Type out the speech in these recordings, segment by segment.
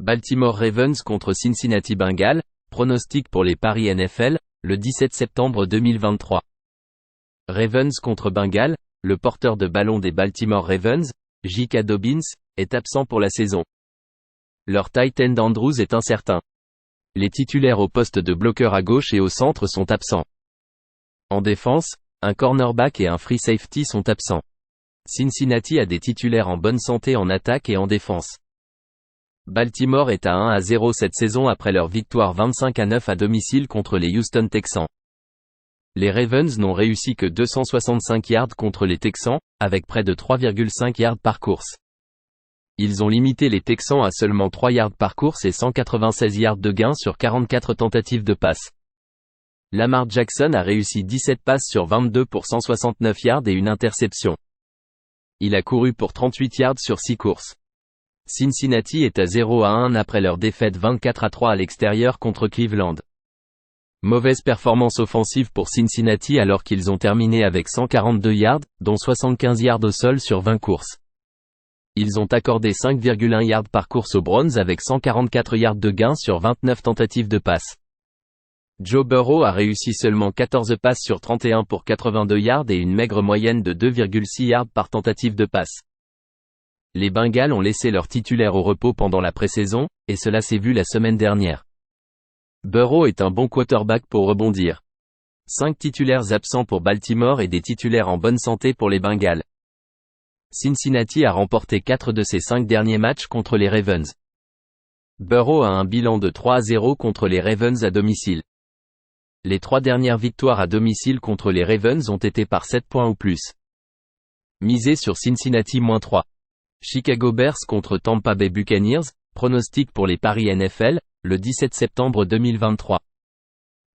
Baltimore Ravens contre Cincinnati Bengals, pronostic pour les paris NFL, le 17 septembre 2023. Ravens contre Bengals, le porteur de ballon des Baltimore Ravens, J.K. Dobbins, est absent pour la saison. Leur tight end Andrews est incertain. Les titulaires au poste de bloqueur à gauche et au centre sont absents. En défense, un cornerback et un free safety sont absents. Cincinnati a des titulaires en bonne santé en attaque et en défense. Baltimore est à 1-0 cette saison après leur victoire 25-9 à domicile contre les Houston Texans. Les Ravens n'ont réussi que 265 yards contre les Texans, avec près de 3,5 yards par course. Ils ont limité les Texans à seulement 3 yards par course et 196 yards de gain sur 44 tentatives de passe. Lamar Jackson a réussi 17 passes sur 22 pour 169 yards et une interception. Il a couru pour 38 yards sur 6 courses. Cincinnati est à 0-1 après leur défaite 24-3 à l'extérieur contre Cleveland. Mauvaise performance offensive pour Cincinnati alors qu'ils ont terminé avec 142 yards, dont 75 yards au sol sur 20 courses. Ils ont accordé 5,1 yards par course aux Browns avec 144 yards de gain sur 29 tentatives de passe. Joe Burrow a réussi seulement 14 passes sur 31 pour 82 yards et une maigre moyenne de 2,6 yards par tentative de passe. Les Bengals ont laissé leur titulaire au repos pendant la pré-saison, et cela s'est vu la semaine dernière. Burrow est un bon quarterback pour rebondir. 5 titulaires absents pour Baltimore et des titulaires en bonne santé pour les Bengals. Cincinnati a remporté 4 de ses 5 derniers matchs contre les Ravens. Burrow a un bilan de 3-0 contre les Ravens à domicile. Les 3 dernières victoires à domicile contre les Ravens ont été par 7 points ou plus. Misez sur Cincinnati -3. Chicago Bears contre Tampa Bay Buccaneers, pronostic pour les paris NFL, le 17 septembre 2023.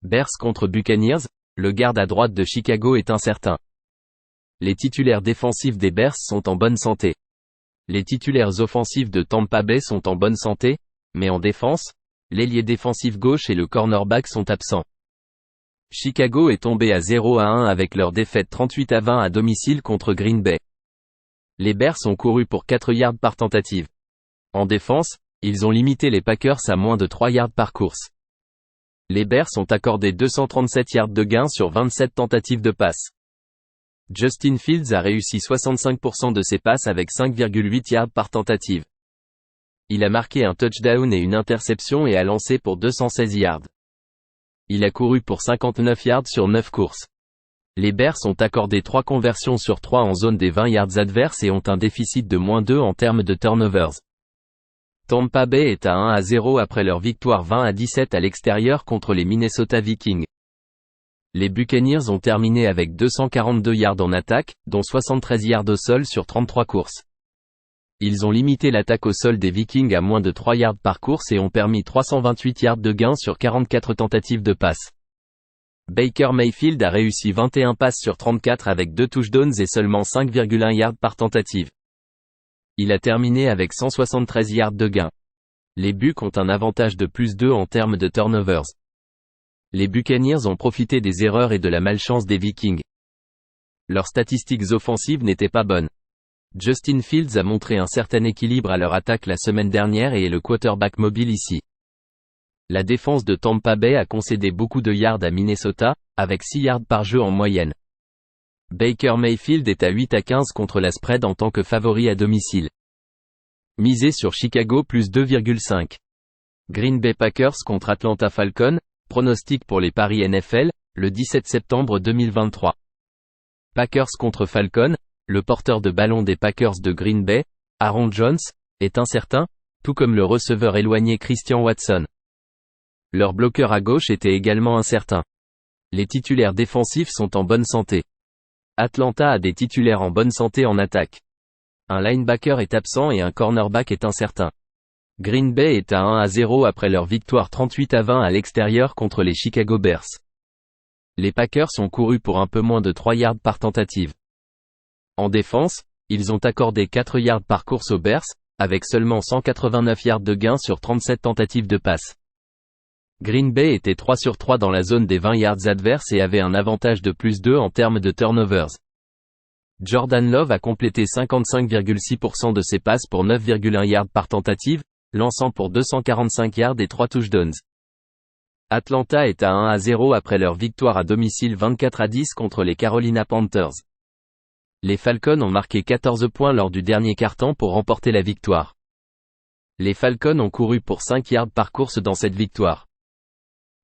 Bears contre Buccaneers, le garde à droite de Chicago est incertain. Les titulaires défensifs des Bears sont en bonne santé. Les titulaires offensifs de Tampa Bay sont en bonne santé, mais en défense, l'ailier défensif gauche et le cornerback sont absents. Chicago est tombé à 0-1 avec leur défaite 38-20 à domicile contre Green Bay. Les Bears ont couru pour 4 yards par tentative. En défense, ils ont limité les Packers à moins de 3 yards par course. Les Bears ont accordé 237 yards de gain sur 27 tentatives de passe. Justin Fields a réussi 65% de ses passes avec 5,8 yards par tentative. Il a marqué un touchdown et une interception et a lancé pour 216 yards. Il a couru pour 59 yards sur 9 courses. Les Bears ont accordé 3 conversions sur 3 en zone des 20 yards adverses et ont un déficit de -2 en termes de turnovers. Tampa Bay est à 1-0 après leur victoire 20-17 à l'extérieur contre les Minnesota Vikings. Les Buccaneers ont terminé avec 242 yards en attaque, dont 73 yards au sol sur 33 courses. Ils ont limité l'attaque au sol des Vikings à moins de 3 yards par course et ont permis 328 yards de gain sur 44 tentatives de passe. Baker Mayfield a réussi 21 passes sur 34 avec 2 touchdowns et seulement 5,1 yards par tentative. Il a terminé avec 173 yards de gain. Les Bucs ont un avantage de +2 en termes de turnovers. Les Buccaneers ont profité des erreurs et de la malchance des Vikings. Leurs statistiques offensives n'étaient pas bonnes. Justin Fields a montré un certain équilibre à leur attaque la semaine dernière et est le quarterback mobile ici. La défense de Tampa Bay a concédé beaucoup de yards à Minnesota, avec 6 yards par jeu en moyenne. Baker Mayfield est à 8-15 contre la spread en tant que favori à domicile. Misez sur Chicago +2,5. Green Bay Packers contre Atlanta Falcons, pronostic pour les paris NFL, le 17 septembre 2023. Packers contre Falcons, le porteur de ballon des Packers de Green Bay, Aaron Jones, est incertain, tout comme le receveur éloigné Christian Watson. Leur bloqueur à gauche était également incertain. Les titulaires défensifs sont en bonne santé. Atlanta a des titulaires en bonne santé en attaque. Un linebacker est absent et un cornerback est incertain. Green Bay est à 1-0 après leur victoire 38-20 à l'extérieur contre les Chicago Bears. Les Packers ont couru pour un peu moins de 3 yards par tentative. En défense, ils ont accordé 4 yards par course aux Bears, avec seulement 189 yards de gain sur 37 tentatives de passe. Green Bay était 3 sur 3 dans la zone des 20 yards adverses et avait un avantage de +2 en termes de turnovers. Jordan Love a complété 55,6% de ses passes pour 9,1 yards par tentative, lançant pour 245 yards et 3 touchdowns. Atlanta est à 1-0 après leur victoire à domicile 24-10 contre les Carolina Panthers. Les Falcons ont marqué 14 points lors du dernier quart-temps pour remporter la victoire. Les Falcons ont couru pour 5 yards par course dans cette victoire.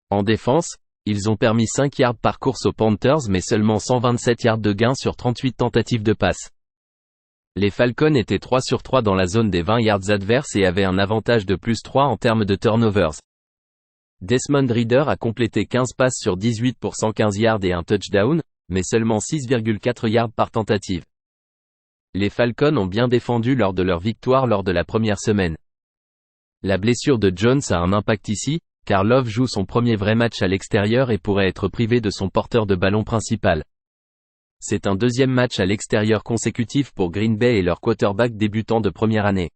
En défense, ils ont permis 5 yards par course aux Panthers mais seulement 127 yards de gain sur 38 tentatives de passe. Les Falcons étaient 3 sur 3 dans la zone des 20 yards adverses et avaient un avantage de plus 3 en termes de turnovers. Desmond Ridder a complété 15 passes sur 18 pour 115 yards et un touchdown, mais seulement 6,4 yards par tentative. Les Falcons ont bien défendu lors de leur victoire lors de la première semaine. La blessure de Jones a un impact ici, car Love joue son premier vrai match à l'extérieur et pourrait être privé de son porteur de ballon principal. C'est un deuxième match à l'extérieur consécutif pour Green Bay et leur quarterback débutant de première année.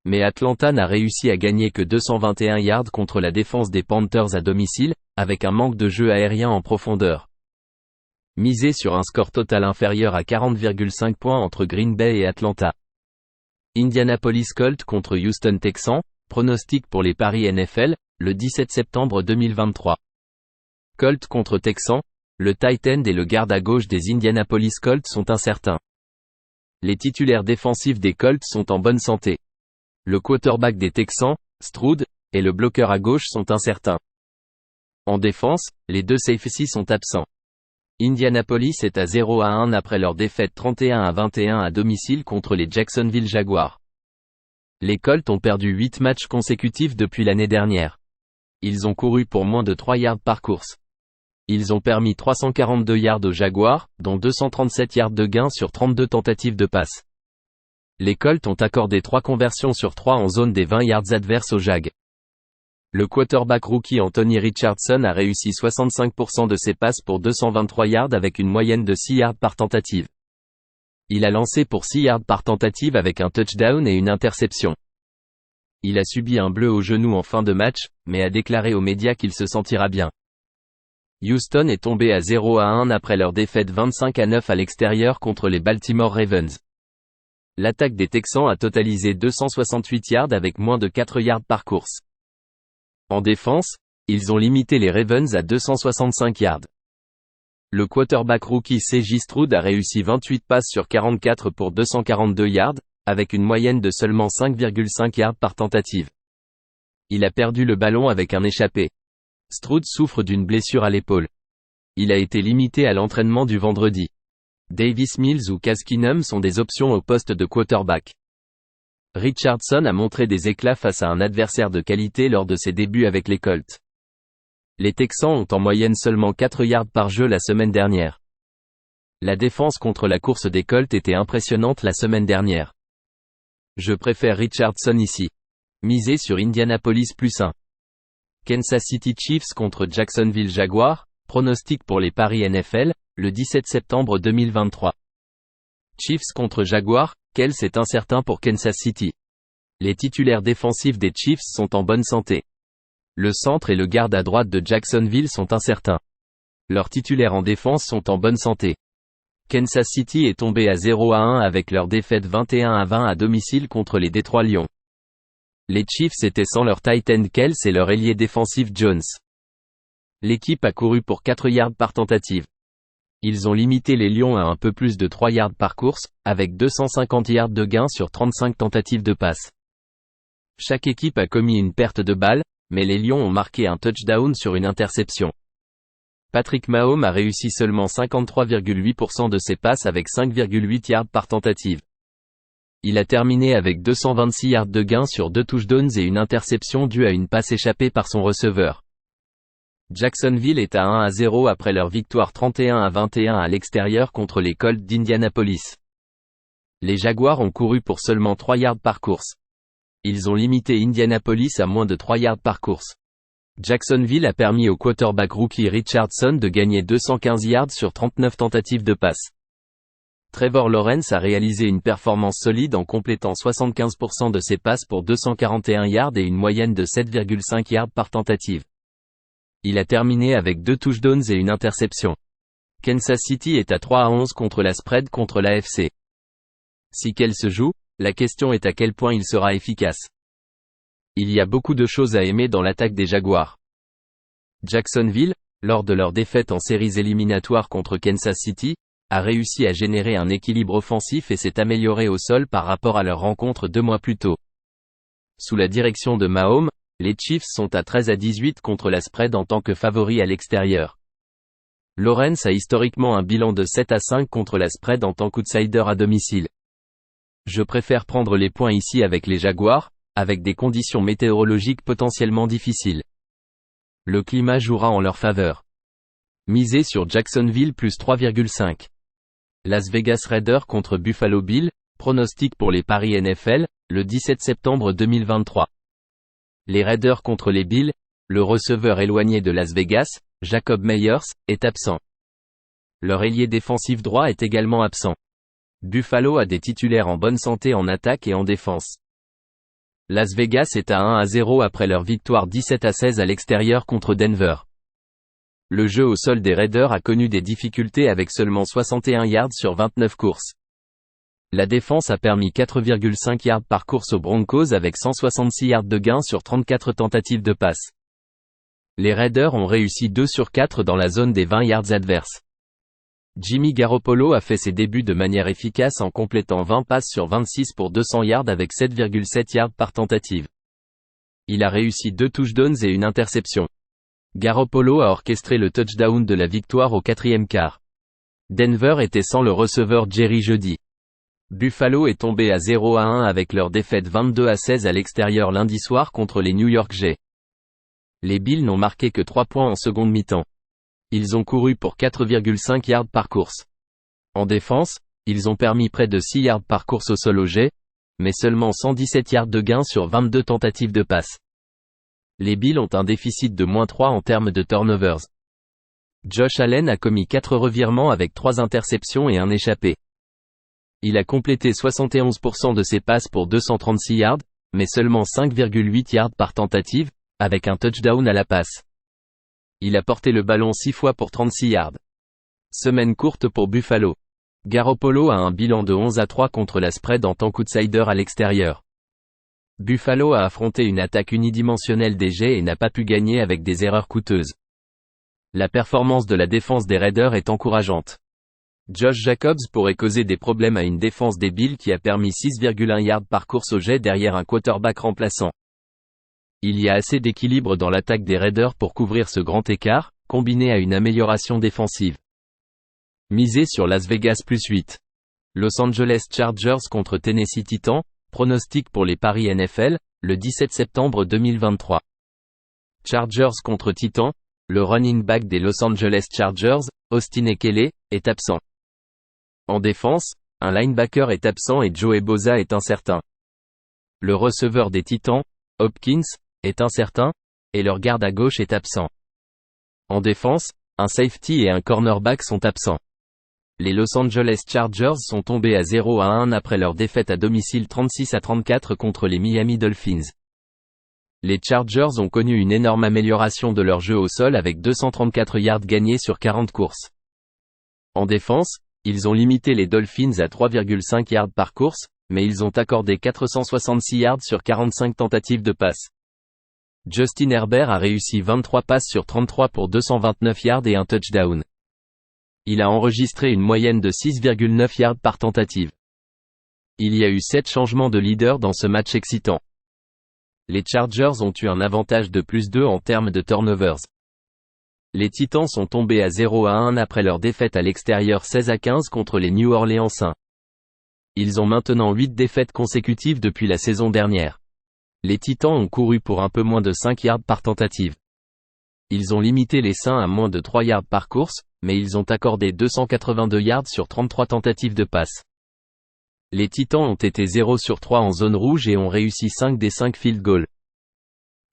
Mais Atlanta n'a réussi à gagner que 221 yards contre la défense des Panthers à domicile, avec un manque de jeu aérien en profondeur. Misez sur un score total inférieur à 40,5 points entre Green Bay et Atlanta. Indianapolis Colts contre Houston Texans, pronostic pour les paris NFL, le 17 septembre 2023. Colts contre Texans, le tight end et le garde à gauche des Indianapolis Colts sont incertains. Les titulaires défensifs des Colts sont en bonne santé. Le quarterback des Texans, Stroud, et le bloqueur à gauche sont incertains. En défense, les deux safeties sont absents. Indianapolis est à 0-1 après leur défaite 31-21 à domicile contre les Jacksonville Jaguars. Les Colts ont perdu 8 matchs consécutifs depuis l'année dernière. Ils ont couru pour moins de 3 yards par course. Ils ont permis 342 yards aux Jaguars, dont 237 yards de gain sur 32 tentatives de passe. Les Colts ont accordé 3 conversions sur 3 en zone des 20 yards adverses aux Jags. Le quarterback rookie Anthony Richardson a réussi 65% de ses passes pour 223 yards avec une moyenne de 6 yards par tentative. Il a lancé pour 6 yards par tentative avec un touchdown et une interception. Il a subi un bleu au genou en fin de match, mais a déclaré aux médias qu'il se sentira bien. Houston est tombé à 0-1 après leur défaite 25-9 à l'extérieur contre les Baltimore Ravens. L'attaque des Texans a totalisé 268 yards avec moins de 4 yards par course. En défense, ils ont limité les Ravens à 265 yards. Le quarterback rookie C.J. Stroud a réussi 28 passes sur 44 pour 242 yards, avec une moyenne de seulement 5,5 yards par tentative. Il a perdu le ballon avec un échappé. Stroud souffre d'une blessure à l'épaule. Il a été limité à l'entraînement du vendredi. Davis Mills ou Case Keenum sont des options au poste de quarterback. Richardson a montré des éclats face à un adversaire de qualité lors de ses débuts avec les Colts. Les Texans ont en moyenne seulement 4 yards par jeu la semaine dernière. La défense contre la course des Colts était impressionnante la semaine dernière. Je préfère Richardson ici. Misez sur Indianapolis +1. Kansas City Chiefs contre Jacksonville Jaguars, pronostic pour les paris NFL, le 17 septembre 2023. Chiefs contre Jaguars, c'est incertain pour Kansas City. Les titulaires défensifs des Chiefs sont en bonne santé. Le centre et le garde à droite de Jacksonville sont incertains. Leurs titulaires en défense sont en bonne santé. Kansas City est tombé à 0-1 avec leur défaite 21-20 à domicile contre les Détroit Lions. Les Chiefs étaient sans leur tight end Kells et leur ailier défensif Jones. L'équipe a couru pour 4 yards par tentative. Ils ont limité les Lions à un peu plus de 3 yards par course, avec 250 yards de gain sur 35 tentatives de passe. Chaque équipe a commis une perte de balle, mais les Lions ont marqué un touchdown sur une interception. Patrick Mahomes a réussi seulement 53,8% de ses passes avec 5,8 yards par tentative. Il a terminé avec 226 yards de gain sur 2 touchdowns et une interception due à une passe échappée par son receveur. Jacksonville est à 1-0 après leur victoire 31-21 à l'extérieur contre les Colts d'Indianapolis. Les Jaguars ont couru pour seulement 3 yards par course. Ils ont limité Indianapolis à moins de 3 yards par course. Jacksonville a permis au quarterback rookie Richardson de gagner 215 yards sur 39 tentatives de passe. Trevor Lawrence a réalisé une performance solide en complétant 75% de ses passes pour 241 yards et une moyenne de 7,5 yards par tentative. Il a terminé avec 2 touchdowns et une interception. Kansas City est à 3-11 contre la spread contre l'AFC. Si Kells se joue, la question est à quel point il sera efficace. Il y a beaucoup de choses à aimer dans l'attaque des Jaguars. Jacksonville, lors de leur défaite en séries éliminatoires contre Kansas City, a réussi à générer un équilibre offensif et s'est amélioré au sol par rapport à leur rencontre 2 mois plus tôt. Sous la direction de Mahomes, les Chiefs sont à 13-18 contre la spread en tant que favoris à l'extérieur. Lawrence a historiquement un bilan de 7-5 contre la spread en tant qu'outsider à domicile. Je préfère prendre les points ici avec les Jaguars, avec des conditions météorologiques potentiellement difficiles. Le climat jouera en leur faveur. Misez sur Jacksonville plus 3,5. Las Vegas Raiders contre Buffalo Bills, pronostic pour les paris NFL, le 17 septembre 2023. Les Raiders contre les Bills, le receveur éloigné de Las Vegas, Jacob Meyers, est absent. Leur ailier défensif droit est également absent. Buffalo a des titulaires en bonne santé en attaque et en défense. Las Vegas est à 1-0 après leur victoire 17-16 à l'extérieur contre Denver. Le jeu au sol des Raiders a connu des difficultés avec seulement 61 yards sur 29 courses. La défense a permis 4,5 yards par course aux Broncos avec 166 yards de gain sur 34 tentatives de passe. Les Raiders ont réussi 2 sur 4 dans la zone des 20 yards adverses. Jimmy Garoppolo a fait ses débuts de manière efficace en complétant 20 passes sur 26 pour 200 yards avec 7,7 yards par tentative. Il a réussi 2 touchdowns et une interception. Garoppolo a orchestré le touchdown de la victoire au 4e quart. Denver était sans le receveur Jerry Jeudy. Buffalo est tombé à 0-1 avec leur défaite 22-16 à l'extérieur lundi soir contre les New York Jets. Les Bills n'ont marqué que 3 points en seconde mi-temps. Ils ont couru pour 4,5 yards par course. En défense, ils ont permis près de 6 yards par course au sol aux Jets, mais seulement 117 yards de gain sur 22 tentatives de passe. Les Bills ont un déficit de -3 en termes de turnovers. Josh Allen a commis 4 revirements avec 3 interceptions et un échappé. Il a complété 71% de ses passes pour 236 yards, mais seulement 5,8 yards par tentative, avec un touchdown à la passe. Il a porté le ballon 6 fois pour 36 yards. Semaine courte pour Buffalo. Garoppolo a un bilan de 11-3 contre la spread en tant qu'outsider à l'extérieur. Buffalo a affronté une attaque unidimensionnelle des Jets et n'a pas pu gagner avec des erreurs coûteuses. La performance de la défense des Raiders est encourageante. Josh Jacobs pourrait causer des problèmes à une défense des Bills qui a permis 6,1 yards par course aux Jets derrière un quarterback remplaçant. Il y a assez d'équilibre dans l'attaque des Raiders pour couvrir ce grand écart, combiné à une amélioration défensive. Misez sur Las Vegas plus 8. Los Angeles Chargers contre Tennessee Titans, pronostic pour les paris NFL, le 17 septembre 2023. Chargers contre Titans, le running back des Los Angeles Chargers, Austin Ekeler, est absent. En défense, un linebacker est absent et Joey Bosa est incertain. Le receveur des Titans, Hopkins, est incertain, et leur garde à gauche est absent. En défense, un safety et un cornerback sont absents. Les Los Angeles Chargers sont tombés à 0-1 après leur défaite à domicile 36-34 contre les Miami Dolphins. Les Chargers ont connu une énorme amélioration de leur jeu au sol avec 234 yards gagnés sur 40 courses. En défense, ils ont limité les Dolphins à 3,5 yards par course, mais ils ont accordé 466 yards sur 45 tentatives de passe. Justin Herbert a réussi 23 passes sur 33 pour 229 yards et un touchdown. Il a enregistré une moyenne de 6,9 yards par tentative. Il y a eu 7 changements de leader dans ce match excitant. Les Chargers ont eu un avantage de +2 en termes de turnovers. Les Titans sont tombés à 0-1 après leur défaite à l'extérieur 16-15 contre les New Orleans Saints. Ils ont maintenant 8 défaites consécutives depuis la saison dernière. Les Titans ont couru pour un peu moins de 5 yards par tentative. Ils ont limité les Saints à moins de 3 yards par course, mais ils ont accordé 282 yards sur 33 tentatives de passe. Les Titans ont été 0 sur 3 en zone rouge et ont réussi 5 des 5 field goals.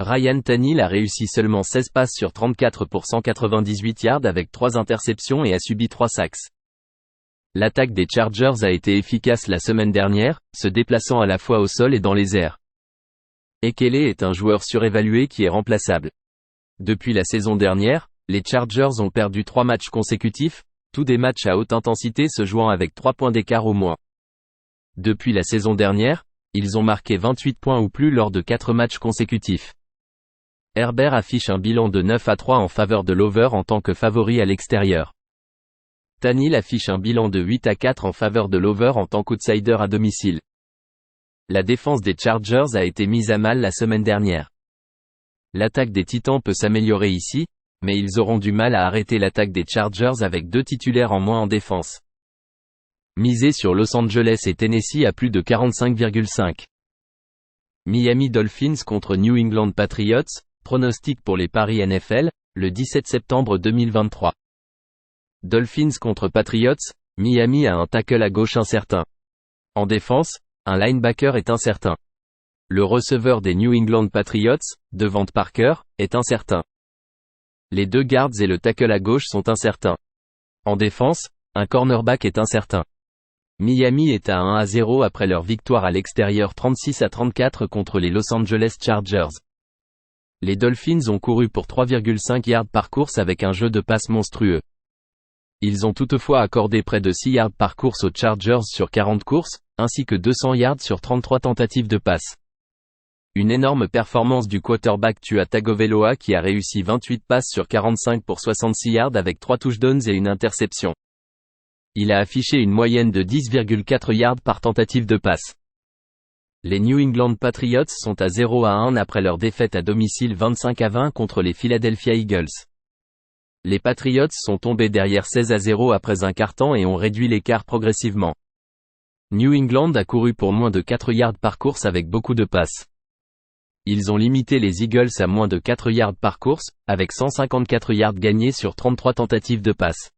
Ryan Tannehill a réussi seulement 16 passes sur 34 pour 198 yards avec 3 interceptions et a subi 3 sacks. L'attaque des Chargers a été efficace la semaine dernière, se déplaçant à la fois au sol et dans les airs. Ekeler est un joueur surévalué qui est remplaçable. Depuis la saison dernière, les Chargers ont perdu 3 matchs consécutifs, tous des matchs à haute intensité se jouant avec 3 points d'écart au moins. Depuis la saison dernière, Ils ont marqué 28 points ou plus lors de 4 matchs consécutifs. Herbert affiche un bilan de 9-3 en faveur de l'over en tant que favori à l'extérieur. Tannehill affiche un bilan de 8-4 en faveur de l'over en tant qu'outsider à domicile. La défense des Chargers a été mise à mal la semaine dernière. L'attaque des Titans peut s'améliorer ici, mais ils auront du mal à arrêter l'attaque des Chargers avec 2 titulaires en moins en défense. Misez sur Los Angeles et Tennessee à plus de 45,5. Miami Dolphins contre New England Patriots, pronostic pour les paris NFL, le 17 septembre 2023. Dolphins contre Patriots, Miami a un tackle à gauche incertain. En défense, un linebacker est incertain. Le receveur des New England Patriots, Devante Parker, est incertain. Les 2 guards et le tackle à gauche sont incertains. En défense, un cornerback est incertain. Miami est à 1-0 après leur victoire à l'extérieur 36-34 contre les Los Angeles Chargers. Les Dolphins ont couru pour 3,5 yards par course avec un jeu de passe monstrueux. Ils ont toutefois accordé près de 6 yards par course aux Chargers sur 40 courses, ainsi que 200 yards sur 33 tentatives de passe. Une énorme performance du quarterback Tua Tagovailoa qui a réussi 28 passes sur 45 pour 66 yards avec 3 touchdowns et une interception. Il a affiché une moyenne de 10,4 yards par tentative de passe. Les New England Patriots sont à 0-1 après leur défaite à domicile 25-20 contre les Philadelphia Eagles. Les Patriots sont tombés derrière 16-0 après un quart-temps et ont réduit l'écart progressivement. New England a couru pour moins de 4 yards par course avec beaucoup de passes. Ils ont limité les Eagles à moins de 4 yards par course, avec 154 yards gagnés sur 33 tentatives de passe.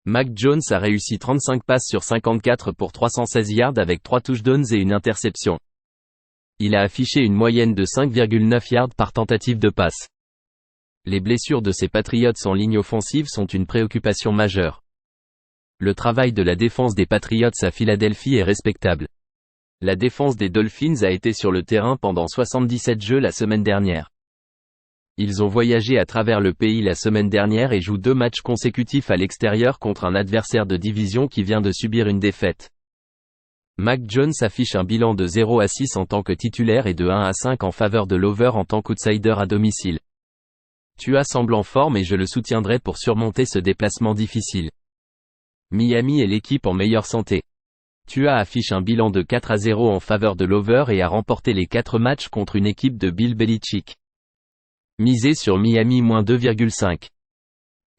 Mac Jones a réussi 35 passes sur 54 pour 316 yards avec 3 touchdowns et une interception. Il a affiché une moyenne de 5,9 yards par tentative de passe. Les blessures de ces Patriots en ligne offensive sont une préoccupation majeure. Le travail de la défense des Patriots à Philadelphie est respectable. La défense des Dolphins a été sur le terrain pendant 77 jeux la semaine dernière. Ils ont voyagé à travers le pays la semaine dernière et jouent 2 matchs consécutifs à l'extérieur contre un adversaire de division qui vient de subir une défaite. Mac Jones affiche un bilan de 0-6 en tant que titulaire et de 1-5 en faveur de l'over en tant qu'outsider à domicile. Tua semble en forme et je le soutiendrai pour surmonter ce déplacement difficile. Miami est l'équipe en meilleure santé. Tua affiche un bilan de 4-0 en faveur de l'over et a remporté les 4 matchs contre une équipe de Bill Belichick. Misez sur Miami -2,5.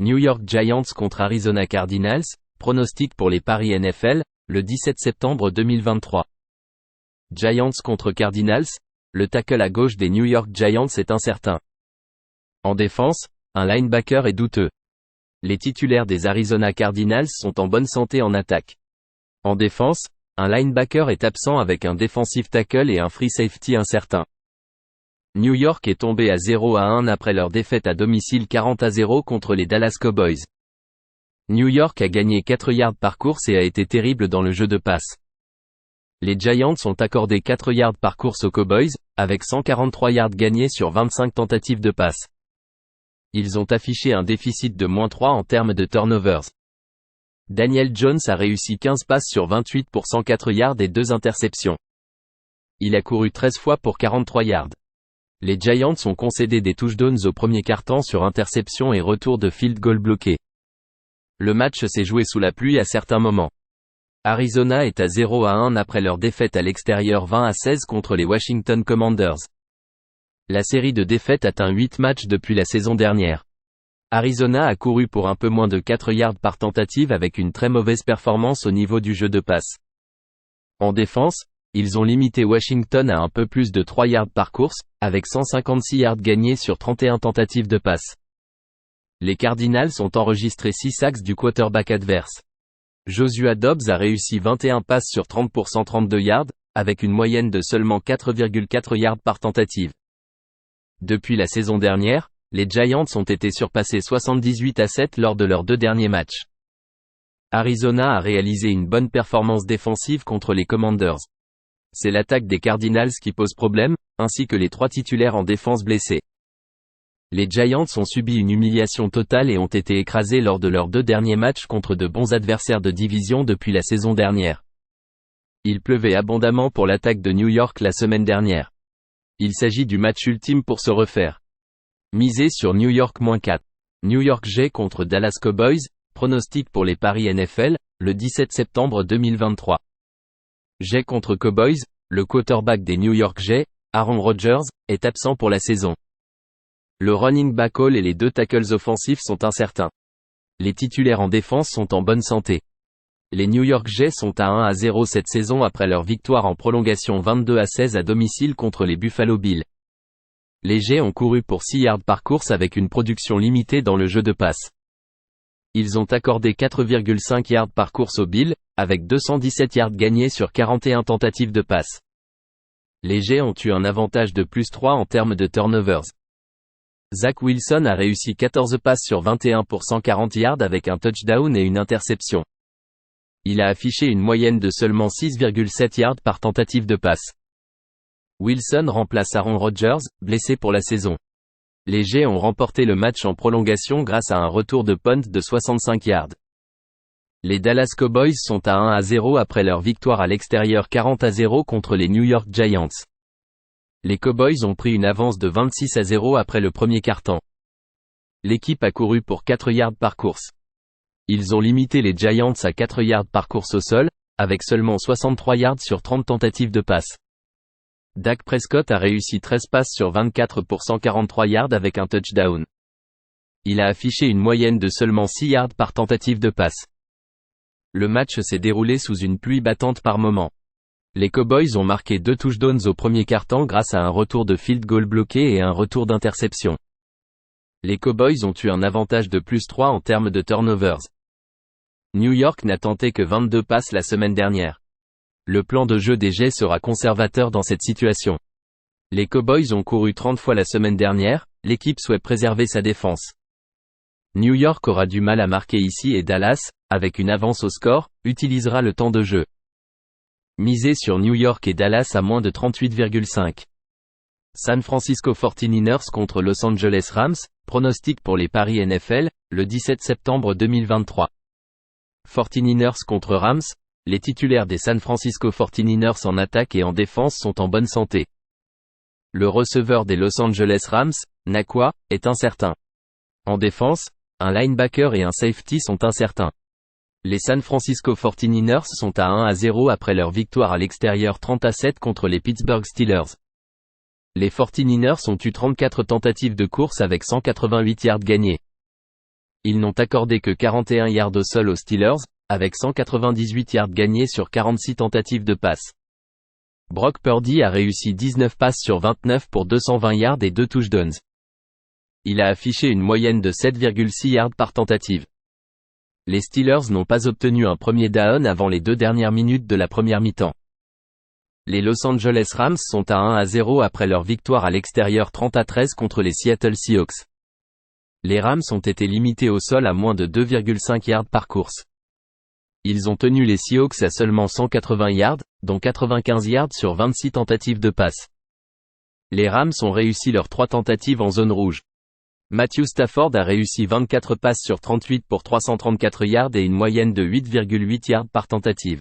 New York Giants contre Arizona Cardinals, pronostic pour les paris NFL, le 17 septembre 2023. Giants contre Cardinals, le tackle à gauche des New York Giants est incertain. En défense, un linebacker est douteux. Les titulaires des Arizona Cardinals sont en bonne santé en attaque. En défense, un linebacker est absent avec un defensive tackle et un free safety incertain. New York est tombé à 0-1 après leur défaite à domicile 40-0 contre les Dallas Cowboys. New York a gagné 4 yards par course et a été terrible dans le jeu de passe. Les Giants ont accordé 4 yards par course aux Cowboys, avec 143 yards gagnés sur 25 tentatives de passe. Ils ont affiché un déficit de -3 en termes de turnovers. Daniel Jones a réussi 15 passes sur 28 pour 104 yards et 2 interceptions. Il a couru 13 fois pour 43 yards. Les Giants ont concédé des touchdowns au premier quart-temps sur interception et retour de field goal bloqué. Le match s'est joué sous la pluie à certains moments. Arizona est à 0-1 après leur défaite à l'extérieur 20-16 contre les Washington Commanders. La série de défaites atteint 8 matchs depuis la saison dernière. Arizona a couru pour un peu moins de 4 yards par tentative avec une très mauvaise performance au niveau du jeu de passe. En défense, ils ont limité Washington à un peu plus de 3 yards par course, avec 156 yards gagnés sur 31 tentatives de passe. Les Cardinals ont enregistré 6 sacks du quarterback adverse. Joshua Dobbs a réussi 21 passes sur 30 pour 132 yards, avec une moyenne de seulement 4,4 yards par tentative. Depuis la saison dernière, les Giants ont été surpassés 78-7 lors de leurs 2 derniers matchs. Arizona a réalisé une bonne performance défensive contre les Commanders. C'est l'attaque des Cardinals qui pose problème, ainsi que les 3 titulaires en défense blessés. Les Giants ont subi une humiliation totale et ont été écrasés lors de leurs 2 derniers matchs contre de bons adversaires de division depuis la saison dernière. Il pleuvait abondamment pour l'attaque de New York la semaine dernière. Il s'agit du match ultime pour se refaire. Misez sur New York -4. New York Jets contre Dallas Cowboys, pronostic pour les paris NFL, le 17 septembre 2023. Jets contre Cowboys, le quarterback des New York Jets, Aaron Rodgers, est absent pour la saison. Le running back Hall et les 2 tackles offensifs sont incertains. Les titulaires en défense sont en bonne santé. Les New York Jets sont à 1-0 cette saison après leur victoire en prolongation 22-16 à domicile contre les Buffalo Bills. Les Jets ont couru pour 6 yards par course avec une production limitée dans le jeu de passe. Ils ont accordé 4,5 yards par course aux Bills, avec 217 yards gagnés sur 41 tentatives de passe. Les Jets ont eu un avantage de +3 en termes de turnovers. Zach Wilson a réussi 14 passes sur 21 pour 140 yards avec un touchdown et une interception. Il a affiché une moyenne de seulement 6,7 yards par tentative de passe. Wilson remplace Aaron Rodgers, blessé pour la saison. Les Jets ont remporté le match en prolongation grâce à un retour de punt de 65 yards. Les Dallas Cowboys sont à 1-0 après leur victoire à l'extérieur 40-0 contre les New York Giants. Les Cowboys ont pris une avance de 26-0 après le premier quart-temps. L'équipe a couru pour 4 yards par course. Ils ont limité les Giants à 4 yards par course au sol, avec seulement 63 yards sur 30 tentatives de passe. Dak Prescott a réussi 13 passes sur 24 pour 143 yards avec un touchdown. Il a affiché une moyenne de seulement 6 yards par tentative de passe. Le match s'est déroulé sous une pluie battante par moment. Les Cowboys ont marqué 2 touchdowns au premier quart-temps grâce à un retour de field goal bloqué et un retour d'interception. Les Cowboys ont eu un avantage de +3 en termes de turnovers. New York n'a tenté que 22 passes la semaine dernière. Le plan de jeu des Jets sera conservateur dans cette situation. Les Cowboys ont couru 30 fois la semaine dernière, l'équipe souhaite préserver sa défense. New York aura du mal à marquer ici et Dallas, avec une avance au score, utilisera le temps de jeu. Misez sur New York et Dallas à moins de 38,5. San Francisco 49ers contre Los Angeles Rams, pronostic pour les paris NFL, le 17 septembre 2023. 49ers contre Rams, les titulaires des San Francisco 49ers en attaque et en défense sont en bonne santé. Le receveur des Los Angeles Rams, Nakua, est incertain. En défense, un linebacker et un safety sont incertains. Les San Francisco 49ers sont à 1-0 après leur victoire à l'extérieur 30-7 contre les Pittsburgh Steelers. Les 49ers ont eu 34 tentatives de course avec 188 yards gagnés. Ils n'ont accordé que 41 yards au sol aux Steelers, avec 198 yards gagnés sur 46 tentatives de passe. Brock Purdy a réussi 19 passes sur 29 pour 220 yards et 2 touchdowns. Il a affiché une moyenne de 7,6 yards par tentative. Les Steelers n'ont pas obtenu un premier down avant les 2 dernières minutes de la première mi-temps. Les Los Angeles Rams sont à 1-0 après leur victoire à l'extérieur 30-13 contre les Seattle Seahawks. Les Rams ont été limités au sol à moins de 2,5 yards par course. Ils ont tenu les Seahawks à seulement 180 yards, dont 95 yards sur 26 tentatives de passe. Les Rams ont réussi leurs 3 tentatives en zone rouge. Matthew Stafford a réussi 24 passes sur 38 pour 334 yards et une moyenne de 8,8 yards par tentative.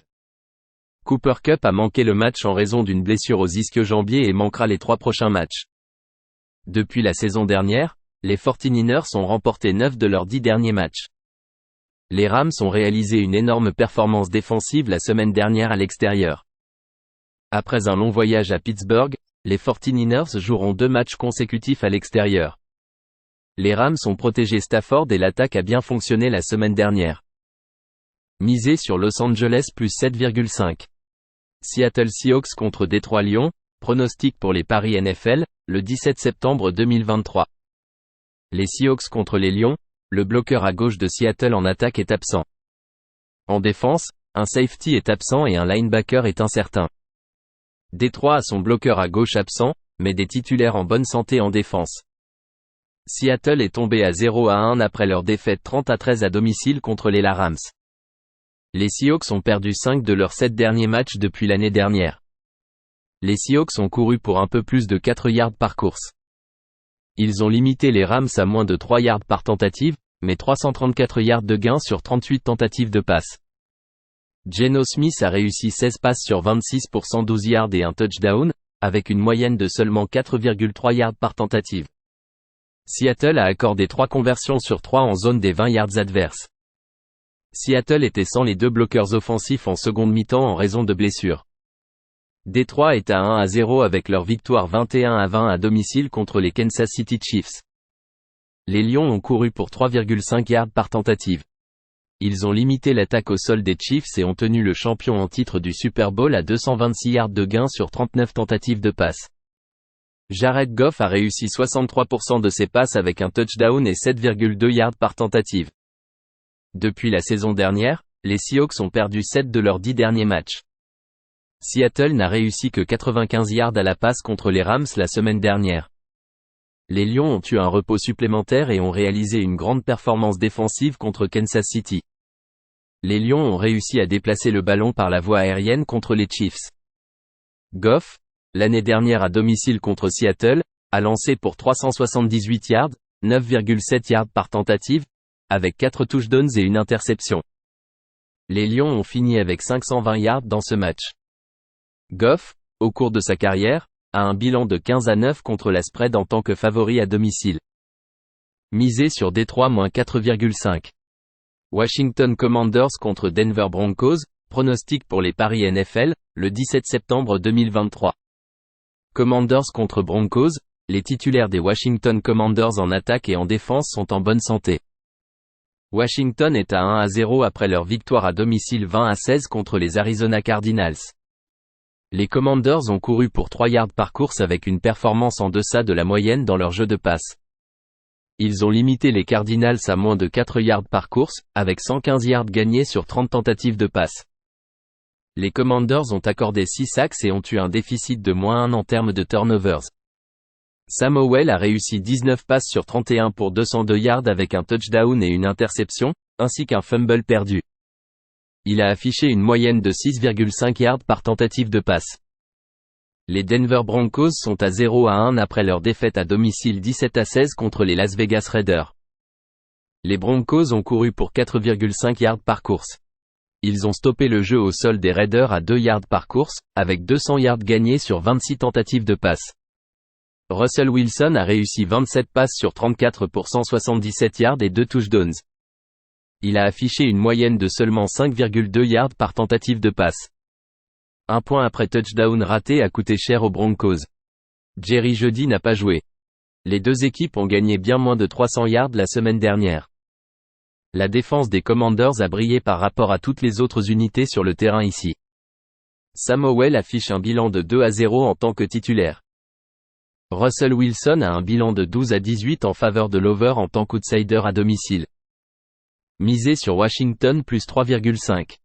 Cooper Kupp a manqué le match en raison d'une blessure aux ischio-jambiers et manquera les 3 prochains matchs. Depuis la saison dernière, les 49ers ont remporté 9 de leurs 10 derniers matchs. Les Rams ont réalisé une énorme performance défensive la semaine dernière à l'extérieur. Après un long voyage à Pittsburgh, les 49ers joueront 2 matchs consécutifs à l'extérieur. Les Rams ont protégé Stafford et l'attaque a bien fonctionné la semaine dernière. Misez sur Los Angeles plus 7,5. Seattle Seahawks contre Détroit Lions, pronostic pour les paris NFL, le 17 septembre 2023. Les Seahawks contre les Lions, le bloqueur à gauche de Seattle en attaque est absent. En défense, un safety est absent et un linebacker est incertain. Détroit a son bloqueur à gauche absent, mais des titulaires en bonne santé en défense. Seattle est tombé à 0-1 après leur défaite 30-13 à domicile contre les Rams. Les Seahawks ont perdu 5 de leurs 7 derniers matchs depuis l'année dernière. Les Seahawks ont couru pour un peu plus de 4 yards par course. Ils ont limité les Rams à moins de 3 yards par tentative, mais 334 yards de gain sur 38 tentatives de passe. Geno Smith a réussi 16 passes sur 26 pour 112 yards et un touchdown, avec une moyenne de seulement 4,3 yards par tentative. Seattle a accordé 3 conversions sur 3 en zone des 20 yards adverses. Seattle était sans les 2 bloqueurs offensifs en seconde mi-temps en raison de blessures. Détroit est à 1-0 avec leur victoire 21-20 à domicile contre les Kansas City Chiefs. Les Lions ont couru pour 3,5 yards par tentative. Ils ont limité l'attaque au sol des Chiefs et ont tenu le champion en titre du Super Bowl à 226 yards de gain sur 39 tentatives de passe. Jared Goff a réussi 63% de ses passes avec un touchdown et 7,2 yards par tentative. Depuis la saison dernière, les Seahawks ont perdu 7 de leurs 10 derniers matchs. Seattle n'a réussi que 95 yards à la passe contre les Rams la semaine dernière. Les Lions ont eu un repos supplémentaire et ont réalisé une grande performance défensive contre Kansas City. Les Lions ont réussi à déplacer le ballon par la voie aérienne contre les Chiefs. Goff, l'année dernière à domicile contre Seattle, a lancé pour 378 yards, 9,7 yards par tentative, avec 4 touchdowns et une interception. Les Lions ont fini avec 520 yards dans ce match. Goff, au cours de sa carrière, a un bilan de 15-9 contre la spread en tant que favori à domicile. Misé sur Détroit -4,5. Washington Commanders contre Denver Broncos, pronostic pour les paris NFL, le 17 septembre 2023. Commanders contre Broncos, les titulaires des Washington Commanders en attaque et en défense sont en bonne santé. Washington est à 1-0 après leur victoire à domicile 20-16 contre les Arizona Cardinals. Les Commanders ont couru pour 3 yards par course avec une performance en deçà de la moyenne dans leur jeu de passe. Ils ont limité les Cardinals à moins de 4 yards par course, avec 115 yards gagnés sur 30 tentatives de passe. Les Commanders ont accordé 6 sacks et ont eu un déficit de -1 en termes de turnovers. Sam Howell a réussi 19 passes sur 31 pour 202 yards avec un touchdown et une interception, ainsi qu'un fumble perdu. Il a affiché une moyenne de 6,5 yards par tentative de passe. Les Denver Broncos sont à 0-1 après leur défaite à domicile 17-16 contre les Las Vegas Raiders. Les Broncos ont couru pour 4,5 yards par course. Ils ont stoppé le jeu au sol des Raiders à 2 yards par course, avec 200 yards gagnés sur 26 tentatives de passe. Russell Wilson a réussi 27 passes sur 34 pour 177 yards et 2 touchdowns. Il a affiché une moyenne de seulement 5,2 yards par tentative de passe. Un point après touchdown raté a coûté cher aux Broncos. Jerry Jeudy n'a pas joué. Les deux équipes ont gagné bien moins de 300 yards la semaine dernière. La défense des Commanders a brillé par rapport à toutes les autres unités sur le terrain ici. Sam Howell affiche un bilan de 2-0 en tant que titulaire. Russell Wilson a un bilan de 12-18 en faveur de l'over en tant qu'outsider à domicile. Misé sur Washington plus 3,5.